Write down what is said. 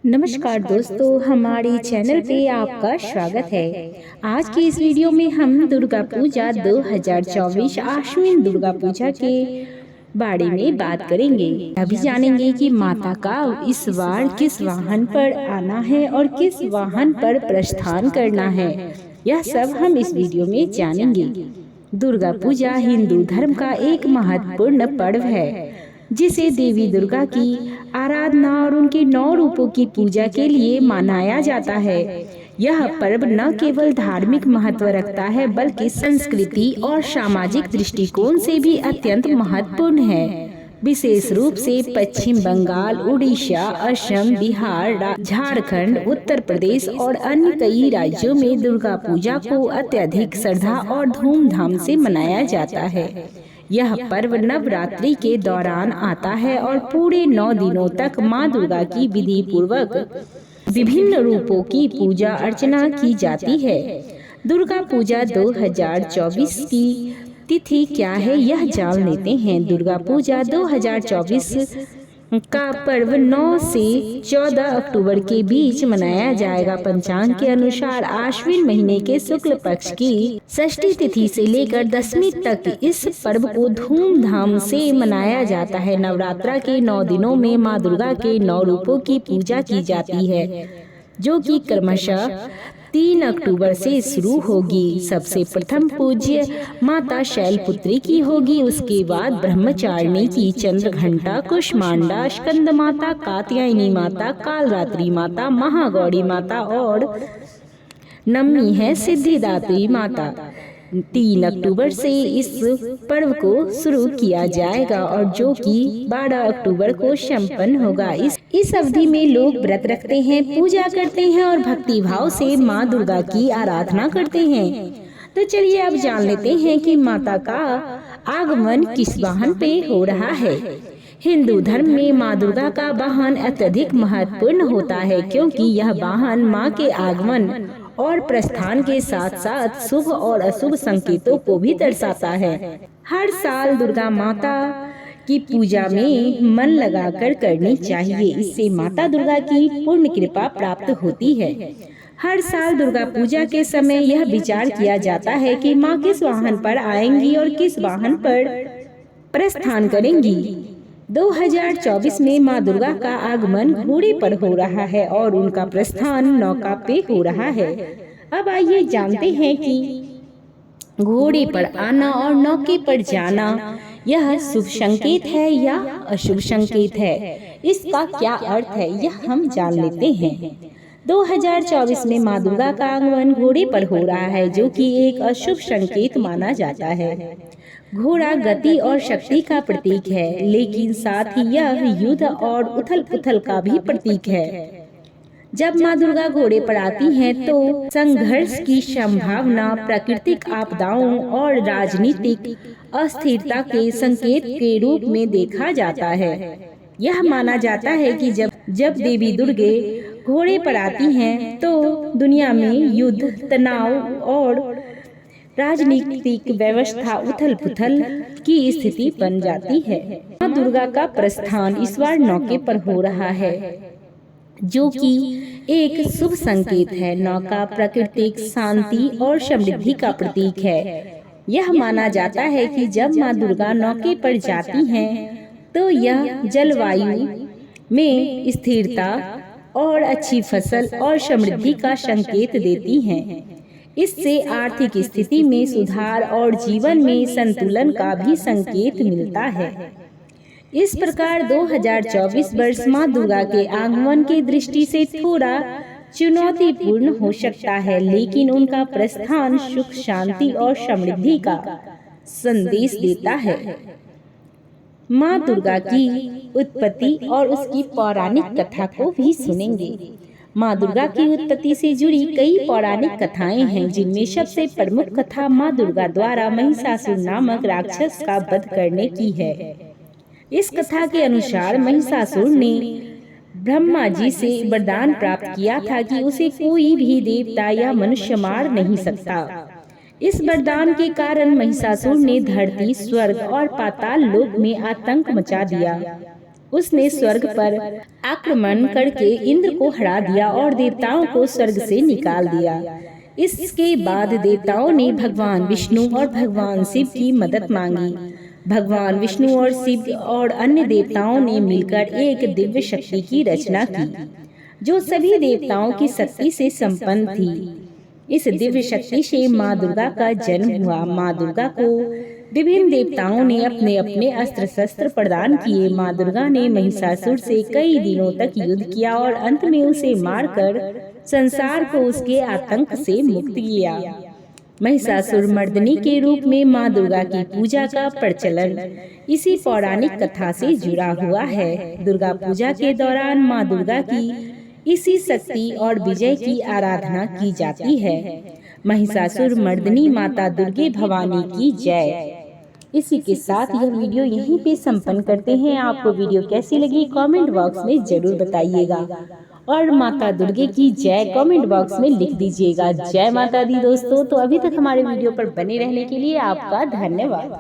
नमस्कार दोस्तों, हमारे चैनल पे आपका स्वागत है। आज की इस वीडियो में हम दुर्गा पूजा 2024 आश्विन दुर्गा पूजा के बारे में बात करेंगे। अभी जानेंगे कि माता का इस बार किस वाहन पर आना है और किस वाहन पर प्रस्थान करना है, यह सब हम इस वीडियो में जानेंगे। दुर्गा पूजा हिंदू धर्म का एक महत्वपूर्ण पर्व है जिसे देवी दुर्गा की आराधना और उनके 9 रूपों की पूजा के लिए मनाया जाता है। यह पर्व न केवल धार्मिक महत्व रखता है बल्कि संस्कृति और सामाजिक दृष्टिकोण से भी अत्यंत महत्वपूर्ण है। विशेष रूप से पश्चिम बंगाल, उड़ीसा, असम, बिहार, झारखंड, उत्तर प्रदेश और अन्य कई राज्यों में दुर्गा पूजा को अत्यधिक श्रद्धा और धूमधाम से मनाया जाता है। यह पर्व नवरात्रि के दौरान आता है और पूरे 9 दिनों तक मां दुर्गा की विधि पूर्वक विभिन्न रूपों की पूजा अर्चना की जाती है। दुर्गा पूजा 2024 की तिथि क्या है, यह जान लेते हैं। दुर्गा पूजा 2024 का पर्व 9 से 14 अक्टूबर के बीच मनाया जाएगा। पंचांग के अनुसार आश्विन महीने के शुक्ल पक्ष की षष्ठी तिथि से लेकर दशमी तक इस पर्व को धूमधाम से मनाया जाता है। नवरात्रा के 9 दिनों में मां दुर्गा के 9 रूपों की पूजा की जाती है, जो कि क्रमशः 3 अक्टूबर से शुरू होगी। सबसे प्रथम पूज्य माता शैलपुत्री की होगी, उसके बाद ब्रह्मचारिणी की, चंद्रघंटा, कुष्मांडा, स्कंद माता, कात्यायनी माता, कालरात्रि माता, महागौरी माता और नवमी है सिद्धिदात्री माता। 3 अक्टूबर से इस पर्व को शुरू किया जाएगा और जो कि 12 अक्टूबर को संपन्न होगा। इस अवधि में लोग व्रत रखते हैं, पूजा करते हैं और भक्ति भाव से मां दुर्गा की आराधना करते हैं। तो चलिए अब जान लेते हैं कि माता का आगमन किस वाहन पे हो रहा है। हिंदू धर्म में मां दुर्गा का वाहन अत्यधिक महत्वपूर्ण होता है क्योंकि यह वाहन मां के आगमन और प्रस्थान के साथ साथ शुभ और अशुभ संकेतों को भी दर्शाता है। हर साल दुर्गा माता की पूजा में मन लगाकर करनी चाहिए, इससे माता दुर्गा की पूर्ण कृपा प्राप्त होती है। हर साल दुर्गा पूजा के समय यह विचार किया जाता है कि माँ किस वाहन पर आएंगी और किस वाहन पर प्रस्थान करेंगी। 2024 में मां दुर्गा का आगमन घोड़े पर हो रहा है और उनका प्रस्थान नौका पे हो रहा है। अब आइए जानते हैं कि घोड़े पर आना और नौके पर जाना यह शुभ संकेत है या अशुभ संकेत है, इसका क्या अर्थ है, यह हम जान लेते हैं। 2024 में मां दुर्गा का आगमन घोड़े पर हो रहा है, जो कि एक अशुभ संकेत माना जाता है। घोड़ा गति और शक्ति का प्रतीक है, लेकिन साथ ही यह युद्ध और उथल पुथल का भी प्रतीक है। जब मां दुर्गा घोड़े पर आती हैं, तो संघर्ष की संभावना, प्राकृतिक आपदाओं और राजनीतिक अस्थिरता के संकेत के रूप में देखा जाता है। यह माना जाता है कि जब देवी दुर्गे घोड़े पर आती हैं, तो दुनिया में युद्ध, तनाव और राजनीतिक व्यवस्था उथल पुथल की स्थिति बन जाती है। मां दुर्गा का प्रस्थान इस बार नौके पर हो रहा है, जो कि एक शुभ संकेत है। नौका प्राकृतिक शांति और समृद्धि का प्रतीक है। यह माना जाता है कि जब मां दुर्गा नौके पर जाती हैं, तो यह जलवायु में स्थिरता और अच्छी फसल और समृद्धि का संकेत देती हैं। इससे आर्थिक स्थिति में सुधार और जीवन में संतुलन का भी संकेत मिलता है। इस प्रकार 2024 वर्ष मां दुर्गा के आगमन की दृष्टि से थोड़ा चुनौतीपूर्ण हो सकता है, लेकिन उनका प्रस्थान सुख, शांति और समृद्धि का संदेश देता है। मां दुर्गा की उत्पत्ति और उसकी पौराणिक कथा को भी सुनेंगे। मां दुर्गा की उत्पत्ति से जुड़ी कई पौराणिक कथाएं हैं, जिनमें सबसे प्रमुख कथा मां दुर्गा द्वारा महिषासुर नामक राक्षस का वध करने की है। इस कथा के अनुसार महिषासुर ने ब्रह्मा जी से वरदान प्राप्त किया था कि उसे कोई भी देवता या मनुष्य मार नहीं सकता। इस वरदान के कारण महिषासुर ने धरती, स्वर्ग और पाताल लोक में आतंक मचा दिया। उसने स्वर्ग पर आक्रमण करके इंद्र को हरा दिया और देवताओं को स्वर्ग से निकाल दिया। इसके बाद देवताओं ने भगवान विष्णु और भगवान शिव की मदद मांगी। भगवान विष्णु और शिव और अन्य देवताओं ने मिलकर एक दिव्य शक्ति की रचना की, जो सभी देवताओं की शक्ति से संपन्न थी। इस दिव्य शक्ति से माँ दुर्गा का जन्म हुआ। माँ दुर्गा को विभिन्न देवताओं ने अपने अपने अस्त्र शस्त्र प्रदान किए। माँ दुर्गा ने महिषासुर से कई दिनों तक युद्ध किया और अंत में उसे मारकर संसार को उसके आतंक से मुक्त किया। महिषासुर मर्दनी के रूप में माँ दुर्गा की पूजा का प्रचलन इसी पौराणिक कथा से जुड़ा हुआ है। दुर्गा पूजा के दौरान माँ दुर्गा की इसी शक्ति और विजय की आराधना की जाती है। महिषासुर मर्दनी माता दुर्गे भवानी की जय। इसी के साथ यह वीडियो यहीं पे संपन्न करते हैं। आपको वीडियो कैसी लगी कमेंट बॉक्स में जरूर बताइएगा और माता दुर्गे की जय कमेंट बॉक्स में लिख दीजिएगा। जय माता दी दोस्तों। तो अभी तक हमारे वीडियो पर बने रहने के लिए आपका धन्यवाद।